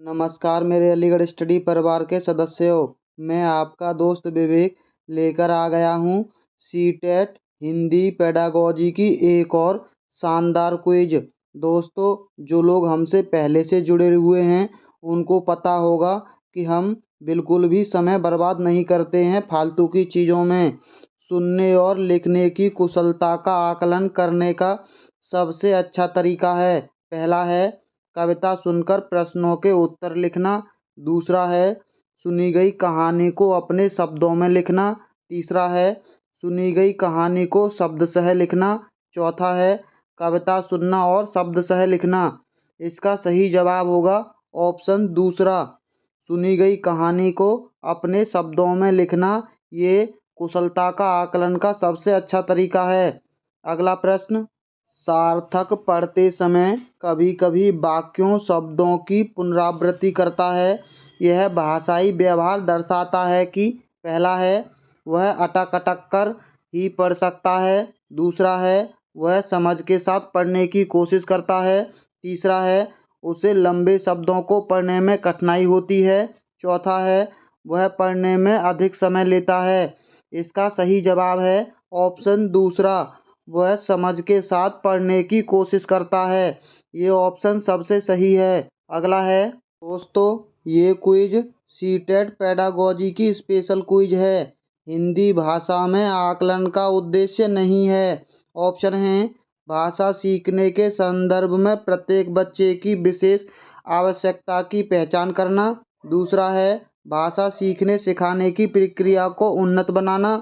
नमस्कार मेरे अलीगढ़ स्टडी परिवार के सदस्यों। मैं आपका दोस्त विवेक लेकर आ गया हूँ सीटेट हिंदी पेडागोजी की एक और शानदार क्विज। दोस्तों, जो लोग हमसे पहले से जुड़े हुए हैं उनको पता होगा कि हम बिल्कुल भी समय बर्बाद नहीं करते हैं फालतू की चीज़ों में। सुनने और लिखने की कुशलता का आकलन करने का सबसे अच्छा तरीका है। पहला है कविता सुनकर प्रश्नों के उत्तर लिखना। दूसरा है सुनी गई कहानी को अपने शब्दों में लिखना। तीसरा है सुनी गई कहानी को शब्दशः लिखना। चौथा है कविता सुनना और शब्दशः लिखना। इसका सही जवाब होगा ऑप्शन दूसरा, सुनी गई कहानी को अपने शब्दों में लिखना। ये कुशलता का आकलन का सबसे अच्छा तरीका है। अगला प्रश्न, सार्थक पढ़ते समय कभी कभी वाक्यों शब्दों की पुनरावृत्ति करता है। यह भाषाई व्यवहार दर्शाता है कि पहला है वह अटक अटक कर ही पढ़ सकता है। दूसरा है वह समझ के साथ पढ़ने की कोशिश करता है। तीसरा है उसे लंबे शब्दों को पढ़ने में कठिनाई होती है। चौथा है वह पढ़ने में अधिक समय लेता है। इसका सही जवाब है ऑप्शन दूसरा, वह समझ के साथ पढ़ने की कोशिश करता है। ये ऑप्शन सबसे सही है। अगला है दोस्तों, ये क्विज सीटेट पेडागोजी की स्पेशल क्विज है। हिंदी भाषा में आकलन का उद्देश्य नहीं है। ऑप्शन हैं भाषा सीखने के संदर्भ में प्रत्येक बच्चे की विशेष आवश्यकता की पहचान करना। दूसरा है भाषा सीखने सिखाने की प्रक्रिया को उन्नत बनाना।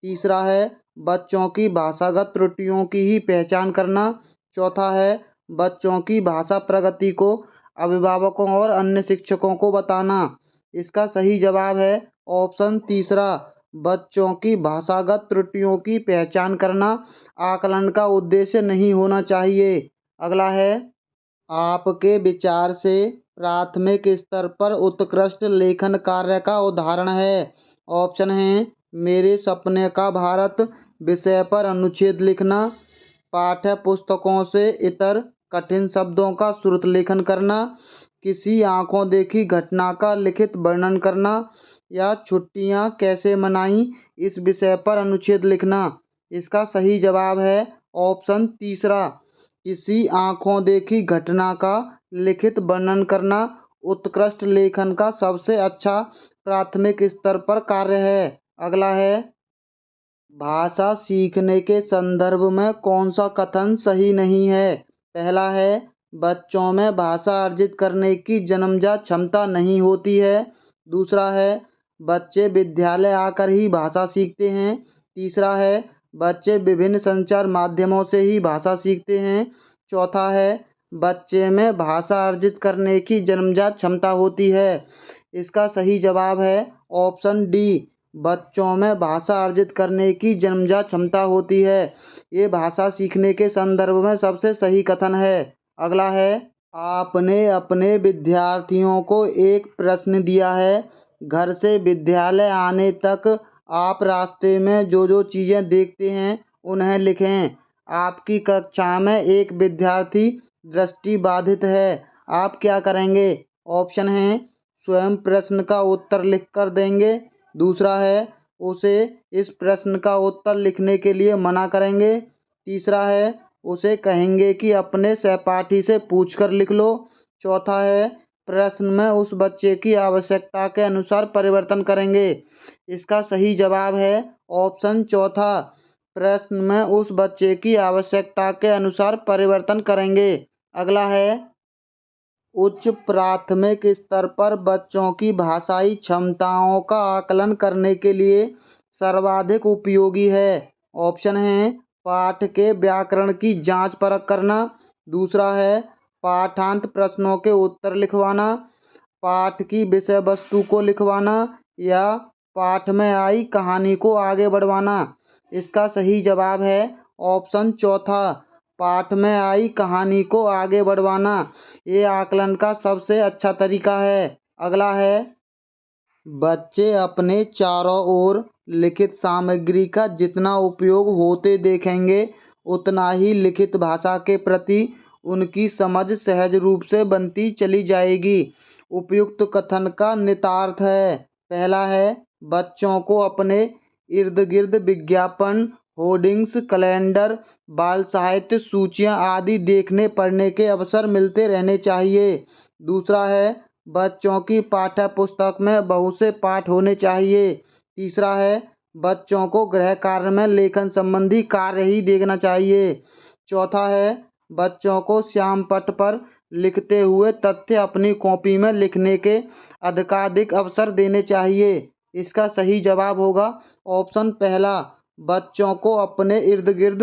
तीसरा है बच्चों की भाषागत त्रुटियों की ही पहचान करना। चौथा है बच्चों की भाषा प्रगति को अभिभावकों और अन्य शिक्षकों को बताना। इसका सही जवाब है ऑप्शन तीसरा, बच्चों की भाषागत त्रुटियों की पहचान करना आकलन का उद्देश्य नहीं होना चाहिए। अगला है आपके विचार से प्राथमिक स्तर पर उत्कृष्ट लेखन कार्य का उदाहरण है। ऑप्शन हैं मेरे सपने का भारत विषय पर अनुच्छेद लिखना, पाठ्य पुस्तकों से इतर कठिन शब्दों का श्रुत लेखन करना, किसी आंखों देखी घटना का लिखित वर्णन करना, या छुट्टियां कैसे मनाई इस विषय पर अनुच्छेद लिखना। इसका सही जवाब है ऑप्शन तीसरा, किसी आंखों देखी घटना का लिखित वर्णन करना उत्कृष्ट लेखन का सबसे अच्छा प्राथमिक स्तर पर कार्य है। अगला है भाषा सीखने के संदर्भ में कौन सा कथन सही नहीं है। पहला है बच्चों में भाषा अर्जित करने की जन्मजात क्षमता नहीं होती है। दूसरा है बच्चे विद्यालय आकर ही भाषा सीखते हैं। तीसरा है बच्चे विभिन्न संचार माध्यमों से ही भाषा सीखते हैं। चौथा है बच्चे में भाषा अर्जित करने की जन्मजात क्षमता होती है। इसका सही जवाब है ऑप्शन डी, बच्चों में भाषा अर्जित करने की जन्मजात क्षमता होती है। ये भाषा सीखने के संदर्भ में सबसे सही कथन है। अगला है आपने अपने विद्यार्थियों को एक प्रश्न दिया है, घर से विद्यालय आने तक आप रास्ते में जो जो चीज़ें देखते हैं उन्हें लिखें। आपकी कक्षा में एक विद्यार्थी दृष्टिबाधित है, आप क्या करेंगे। ऑप्शन हैं स्वयं प्रश्न का उत्तर लिख कर देंगे। दूसरा है उसे इस प्रश्न का उत्तर लिखने के लिए मना करेंगे। तीसरा है उसे कहेंगे कि अपने सहपाठी से पूछकर लिख लो। चौथा है प्रश्न में उस बच्चे की आवश्यकता के अनुसार परिवर्तन करेंगे। इसका सही जवाब है ऑप्शन चौथा, प्रश्न में उस बच्चे की आवश्यकता के अनुसार परिवर्तन करेंगे। अगला है उच्च प्राथमिक स्तर पर बच्चों की भाषाई क्षमताओं का आकलन करने के लिए सर्वाधिक उपयोगी है। ऑप्शन हैं पाठ के व्याकरण की जांच परख करना। दूसरा है पाठांत प्रश्नों के उत्तर लिखवाना, पाठ की विषय वस्तु को लिखवाना, या पाठ में आई कहानी को आगे बढ़वाना। इसका सही जवाब है ऑप्शन चौथा, पाठ में आई कहानी को आगे बढ़वाना। ये आकलन का सबसे अच्छा तरीका है। अगला है बच्चे अपने चारों ओर लिखित सामग्री का जितना उपयोग होते देखेंगे उतना ही लिखित भाषा के प्रति उनकी समझ सहज रूप से बनती चली जाएगी। उपयुक्त कथन का निहितार्थ है। पहला है, बच्चों को अपने इर्द गिर्द विज्ञापन, होर्डिंग्स, कैलेंडर, बाल साहित्य, सूचियाँ आदि देखने पढ़ने के अवसर मिलते रहने चाहिए। दूसरा है, बच्चों की पाठ्य पुस्तक में बहुत से पाठ होने चाहिए। तीसरा है, बच्चों को गृह कार्य में लेखन संबंधी कार्य ही देखना चाहिए। चौथा है, बच्चों को श्यामपट्ट पर लिखते हुए तथ्य अपनी कॉपी में लिखने के अधिकाधिक अवसर देने चाहिए। इसका सही जवाब होगा ऑप्शन पहला, बच्चों को अपने इर्द गिर्द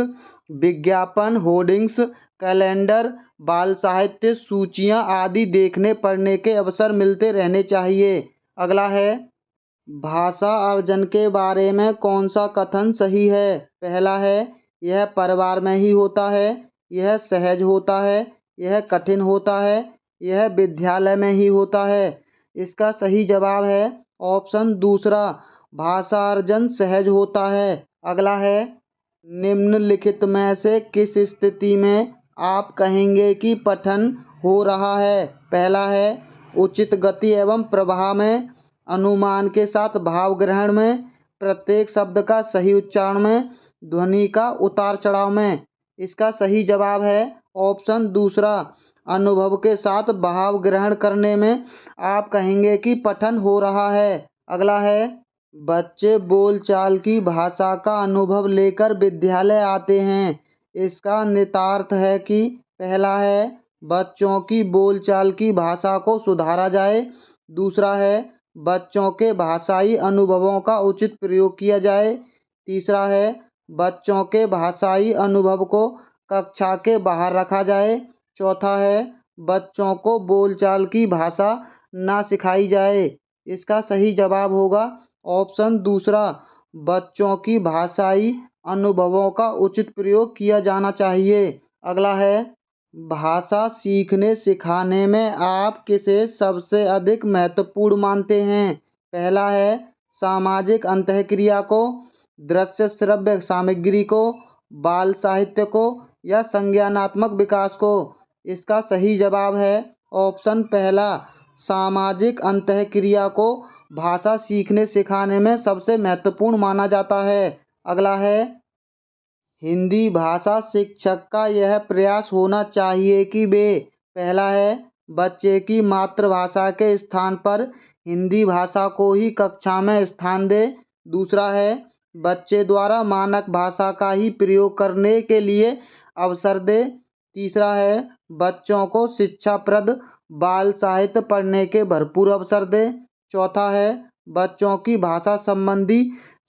विज्ञापन, होर्डिंग्स, कैलेंडर, बाल साहित्य, सूचियाँ आदि देखने पढ़ने के अवसर मिलते रहने चाहिए। अगला है, भाषा अर्जन के बारे में कौन सा कथन सही है? पहला है, यह परिवार में ही होता है, यह सहज होता है, यह कठिन होता है, यह विद्यालय में ही होता है। इसका सही जवाब है ऑप्शन दूसरा, भाषा अर्जन सहज होता है। अगला है, निम्नलिखित में से किस स्थिति में आप कहेंगे कि पठन हो रहा है? पहला है, उचित गति एवं प्रवाह में, अनुमान के साथ भाव ग्रहण में, प्रत्येक शब्द का सही उच्चारण में, ध्वनि का उतार चढ़ाव में। इसका सही जवाब है ऑप्शन दूसरा, अनुभव के साथ भाव ग्रहण करने में आप कहेंगे कि पठन हो रहा है। अगला है, बच्चे बोलचाल की भाषा का अनुभव लेकर विद्यालय आते हैं। इसका निहितार्थ है कि पहला है, बच्चों की बोलचाल की भाषा को सुधारा जाए। दूसरा है, बच्चों के भाषाई अनुभवों का उचित प्रयोग किया जाए। तीसरा है, बच्चों के भाषाई अनुभव को कक्षा के बाहर रखा जाए। चौथा है, बच्चों को बोलचाल की भाषा ना सिखाई जाए। इसका सही जवाब होगा ऑप्शन दूसरा, बच्चों की भाषाई अनुभवों का उचित प्रयोग किया जाना चाहिए। अगला है, भाषा सीखने सिखाने में आप किसे सबसे अधिक महत्वपूर्ण मानते हैं? पहला है, सामाजिक अंतःक्रिया को, दृश्य श्रव्य सामग्री को, बाल साहित्य को या संज्ञानात्मक विकास को। इसका सही जवाब है ऑप्शन पहला, सामाजिक अंतःक्रिया को भाषा सीखने सिखाने में सबसे महत्वपूर्ण माना जाता है। अगला है, हिंदी भाषा शिक्षक का यह प्रयास होना चाहिए कि वे, पहला है, बच्चे की मातृभाषा के स्थान पर हिंदी भाषा को ही कक्षा में स्थान दे। दूसरा है, बच्चे द्वारा मानक भाषा का ही प्रयोग करने के लिए अवसर दे। तीसरा है, बच्चों को शिक्षाप्रद बाल साहित्य पढ़ने के भरपूर अवसर दे। चौथा है, बच्चों की भाषा संबंधी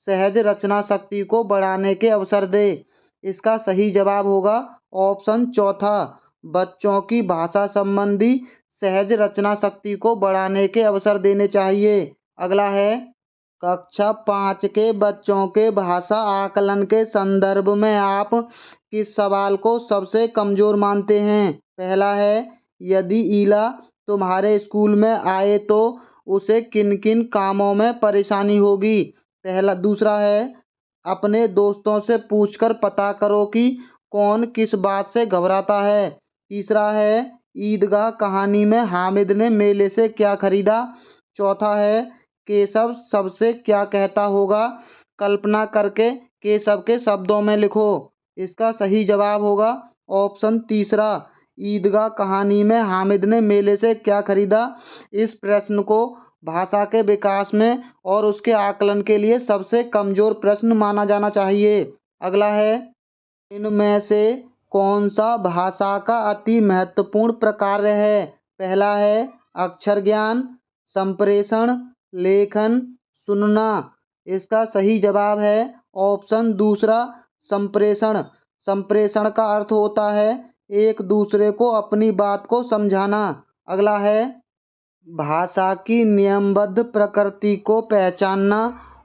सहज रचना शक्ति को बढ़ाने के अवसर दे। इसका सही जवाब होगा ऑप्शन चौथा, बच्चों की भाषा संबंधी सहज रचना शक्ति को बढ़ाने के अवसर देने चाहिए। अगला है, कक्षा 5 के बच्चों के भाषा आकलन के संदर्भ में आप किस सवाल को सबसे कमजोर मानते हैं? पहला है, यदि ईला तुम्हारे स्कूल में आए तो उसे किन किन कामों में परेशानी होगी? दूसरा है, अपने दोस्तों से पूछकर पता करो कि कौन किस बात से घबराता है। तीसरा है, ईदगाह कहानी में हामिद ने मेले से क्या खरीदा? चौथा है, केशव सबसे क्या कहता होगा? कल्पना करके केशव के शब्दों में लिखो। इसका सही जवाब होगा ऑप्शन तीसरा, ईदगाह कहानी में हामिद ने मेले से क्या खरीदा। इस प्रश्न को भाषा के विकास में और उसके आकलन के लिए सबसे कमजोर प्रश्न माना जाना चाहिए। अगला है, इनमें से कौन सा भाषा का अति महत्वपूर्ण प्रकार है? पहला है, अक्षर ज्ञान, संप्रेषण, लेखन, सुनना। इसका सही जवाब है ऑप्शन दूसरा, संप्रेषण। संप्रेषण का अर्थ होता है एक दूसरे को अपनी बात को समझाना। अगला है, भाषा की नियमबद्ध प्रकृति को पहचानना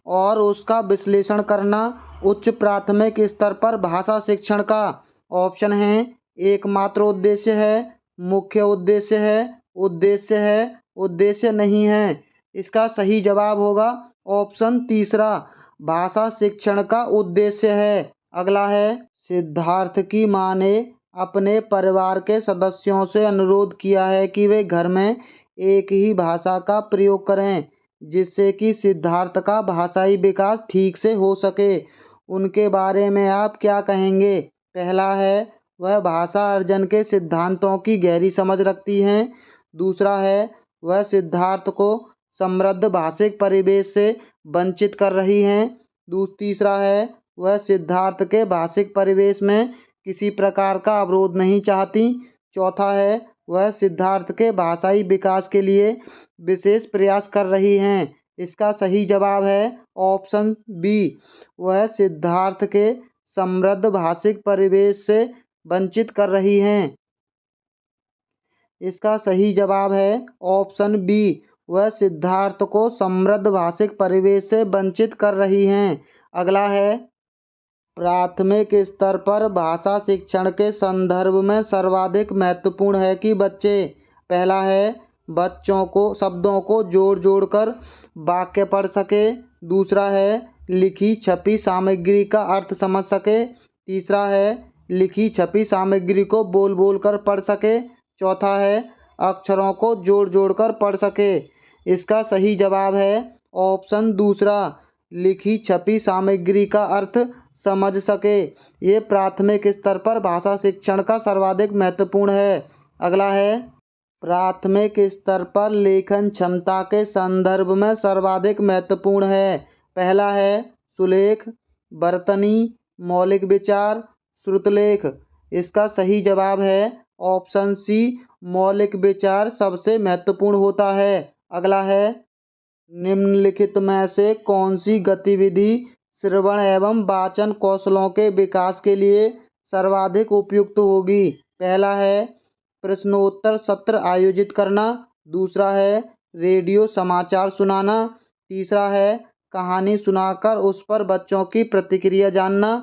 और उसका विश्लेषण करना उच्च प्राथमिक स्तर पर भाषा शिक्षण का ऑप्शन है। एकमात्र उद्देश्य है, मुख्य उद्देश्य है, उद्देश्य है, उद्देश्य नहीं है। इसका सही जवाब होगा ऑप्शन तीसरा, भाषा शिक्षण का उद्देश्य है। अगला है, सिद्धार्थ की माँ ने अपने परिवार के सदस्यों से अनुरोध किया है कि वे घर में एक ही भाषा का प्रयोग करें, जिससे कि सिद्धार्थ का भाषाई विकास ठीक से हो सके। उनके बारे में आप क्या कहेंगे? पहला है, वह भाषा अर्जन के सिद्धांतों की गहरी समझ रखती हैं। दूसरा है, वह सिद्धार्थ को समृद्ध भाषिक परिवेश से वंचित कर रही हैं। तीसरा है, वह सिद्धार्थ के भाषिक परिवेश में किसी प्रकार का अवरोध नहीं चाहती। चौथा है, वह सिद्धार्थ के भाषाई विकास के लिए विशेष प्रयास कर रही हैं। इसका सही जवाब है ऑप्शन बी, वह सिद्धार्थ के समृद्ध भाषिक परिवेश से वंचित कर रही हैं। इसका सही जवाब है ऑप्शन बी, वह सिद्धार्थ को समृद्ध भाषिक परिवेश से वंचित कर रही हैं। अगला है, प्राथमिक स्तर पर भाषा शिक्षण के संदर्भ में सर्वाधिक महत्वपूर्ण है कि बच्चे। पहला है, बच्चों को शब्दों को जोड़ जोड़ कर वाक्य पढ़ सके। दूसरा है, लिखी छपी सामग्री का अर्थ समझ सके। तीसरा है, लिखी छपी सामग्री को बोल बोल कर पढ़ सके। चौथा है, अक्षरों को जोड़ जोड़ कर पढ़ सके। इसका सही जवाब है ऑप्शन दूसरा, लिखी छपी सामग्री का अर्थ समझ सके। ये प्राथमिक स्तर पर भाषा शिक्षण का सर्वाधिक महत्वपूर्ण है। अगला है, प्राथमिक स्तर पर लेखन क्षमता के संदर्भ में सर्वाधिक महत्वपूर्ण है। पहला है, सुलेख, वर्तनी, मौलिक विचार, श्रुतलेख। इसका सही जवाब है ऑप्शन सी, मौलिक विचार सबसे महत्वपूर्ण होता है। अगला है, निम्नलिखित में से कौन सी गतिविधि श्रवण एवं वाचन कौशलों के विकास के लिए सर्वाधिक उपयुक्त होगी? पहला है, प्रश्नोत्तर सत्र आयोजित करना। दूसरा है, रेडियो समाचार सुनाना। तीसरा है, कहानी सुनाकर उस पर बच्चों की प्रतिक्रिया जानना।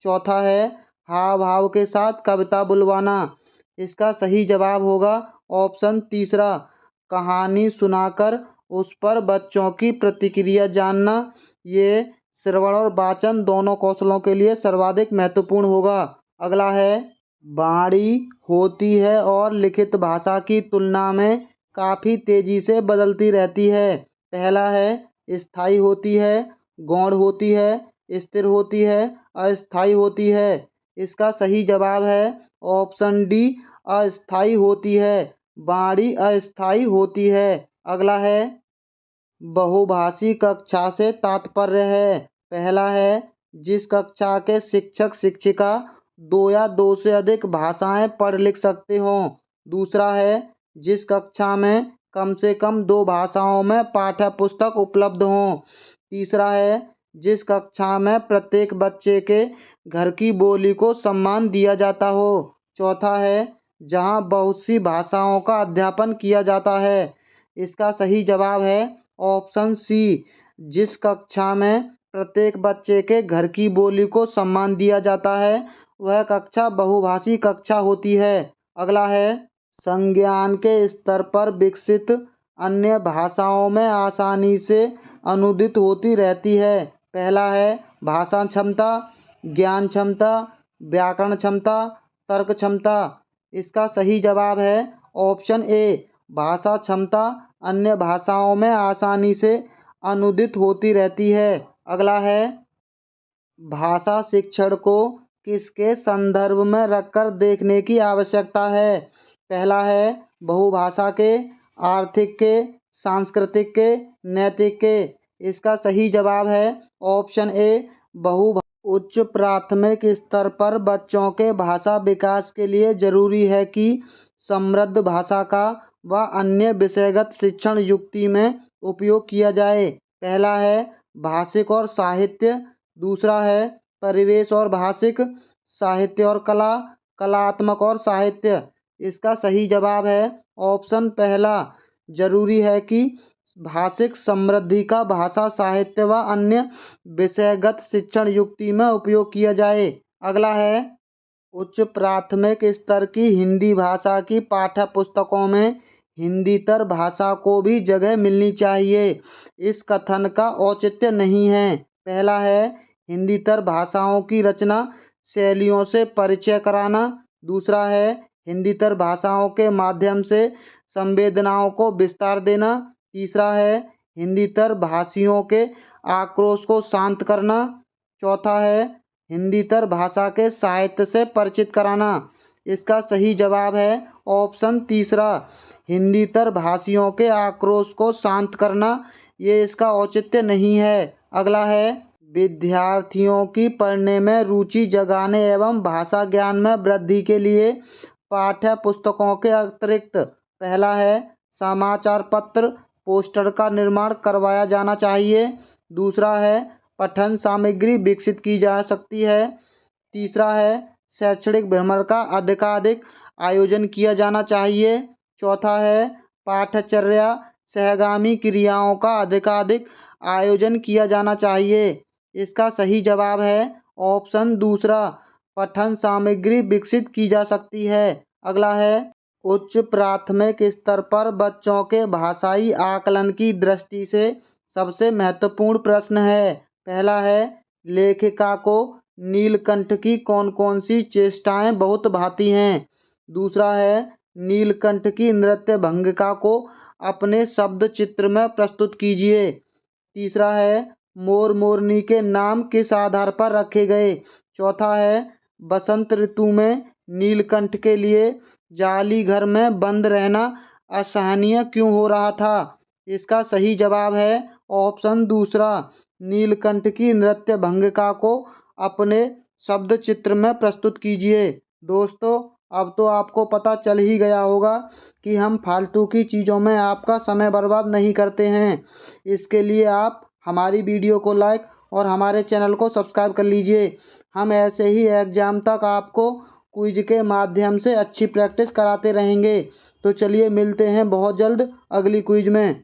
चौथा है, हाव भाव के साथ कविता बुलवाना। इसका सही जवाब होगा ऑप्शन तीसरा, कहानी सुनाकर उस पर बच्चों की प्रतिक्रिया जानना। ये श्रवण और वाचन दोनों कौशलों के लिए सर्वाधिक महत्वपूर्ण होगा। अगला है, वाणी होती है और लिखित भाषा की तुलना में काफ़ी तेजी से बदलती रहती है। पहला है, स्थायी होती है, गौण होती है, स्थिर होती है, अस्थायी होती है। इसका सही जवाब है ऑप्शन डी, अस्थायी होती है। वाणी अस्थायी होती है। अगला है, बहुभाषी कक्षा से तात्पर्य है। पहला है, जिस कक्षा के शिक्षक शिक्षिका दो या दो से अधिक भाषाएं पढ़ लिख सकते हों। दूसरा है, जिस कक्षा में कम से कम 2 भाषाओं में पाठ्य पुस्तक उपलब्ध हों। तीसरा है, जिस कक्षा में प्रत्येक बच्चे के घर की बोली को सम्मान दिया जाता हो। चौथा है, जहां बहुत सी भाषाओं का अध्यापन किया जाता है। इसका सही जवाब है ऑप्शन सी, जिस कक्षा में प्रत्येक बच्चे के घर की बोली को सम्मान दिया जाता है वह कक्षा बहुभाषी कक्षा होती है। अगला है, संज्ञान के स्तर पर विकसित अन्य भाषाओं में आसानी से अनुदित होती रहती है। पहला है, भाषा क्षमता, ज्ञान क्षमता, व्याकरण क्षमता, तर्क क्षमता। इसका सही जवाब है ऑप्शन ए, भाषा क्षमता अन्य भाषाओं में आसानी से अनुदित होती रहती है। अगला है, भाषा शिक्षण को किसके संदर्भ में रखकर देखने की आवश्यकता है? पहला है, बहुभाषा के, आर्थिक के, सांस्कृतिक के, नैतिक के। इसका सही जवाब है ऑप्शन ए, उच्च प्राथमिक स्तर पर बच्चों के भाषा विकास के लिए जरूरी है कि समृद्ध भाषा का व अन्य विषयगत शिक्षण युक्ति में उपयोग किया जाए। पहला है, भाषिक और साहित्य। दूसरा है, परिवेश और भाषिक, साहित्य और कला, कलात्मक और साहित्य। इसका सही जवाब है ऑप्शन पहला, जरूरी है कि भाषिक समृद्धि का भाषा साहित्य व अन्य विषयगत शिक्षण युक्ति में उपयोग किया जाए। अगला है, उच्च प्राथमिक स्तर की हिंदी भाषा की पाठ्य पुस्तकों में हिंदीतर भाषा को भी जगह मिलनी चाहिए। इस कथन का औचित्य नहीं है। पहला है, हिंदीतर भाषाओं की रचना शैलियों से परिचय कराना। दूसरा है, हिंदीतर भाषाओं के माध्यम से संवेदनाओं को विस्तार देना। तीसरा है हिंदीतर भाषियों के आक्रोश को शांत करना। चौथा है हिंदीतर भाषा के साहित्य से परिचित कराना। इसका सही जवाब है ऑप्शन तीसरा, हिंदीतर भाषियों के आक्रोश को शांत करना। ये इसका औचित्य नहीं है। अगला है विद्यार्थियों की पढ़ने में रुचि जगाने एवं भाषा ज्ञान में वृद्धि के लिए पाठ्य पुस्तकों के अतिरिक्त पहला है समाचार पत्र पोस्टर का निर्माण करवाया जाना चाहिए। दूसरा है पठन सामग्री विकसित की जा सकती है। तीसरा है शैक्षणिक भ्रमण का अधिकाधिक आयोजन किया जाना चाहिए। चौथा है पाठ्यचर्या सहगामी क्रियाओं का अधिकाधिक आयोजन किया जाना चाहिए। इसका सही जवाब है ऑप्शन दूसरा, पठन सामग्री विकसित की जा सकती है। अगला है उच्च प्राथमिक स्तर पर बच्चों के भाषाई आकलन की दृष्टि से सबसे महत्वपूर्ण प्रश्न है। पहला है लेखिका को नीलकंठ की कौन कौन सी चेष्टाएं बहुत भाती हैं। दूसरा है नीलकंठ की नृत्य भंगिका को अपने शब्द चित्र में प्रस्तुत कीजिए। तीसरा है मोर मोरनी के नाम किस आधार पर रखे गए। चौथा है बसंत ऋतु में नीलकंठ के लिए जाली घर में बंद रहना असहनीय क्यों हो रहा था। इसका सही जवाब है ऑप्शन दूसरा, नीलकंठ की नृत्य भंगिका को अपने शब्द चित्र में प्रस्तुत कीजिए। दोस्तों अब तो आपको पता चल ही गया होगा कि हम फालतू की चीज़ों में आपका समय बर्बाद नहीं करते हैं। इसके लिए आप हमारी वीडियो को लाइक और हमारे चैनल को सब्सक्राइब कर लीजिए। हम ऐसे ही एग्ज़ाम तक आपको क्विज के माध्यम से अच्छी प्रैक्टिस कराते रहेंगे। तो चलिए मिलते हैं बहुत जल्द अगली क्विज में।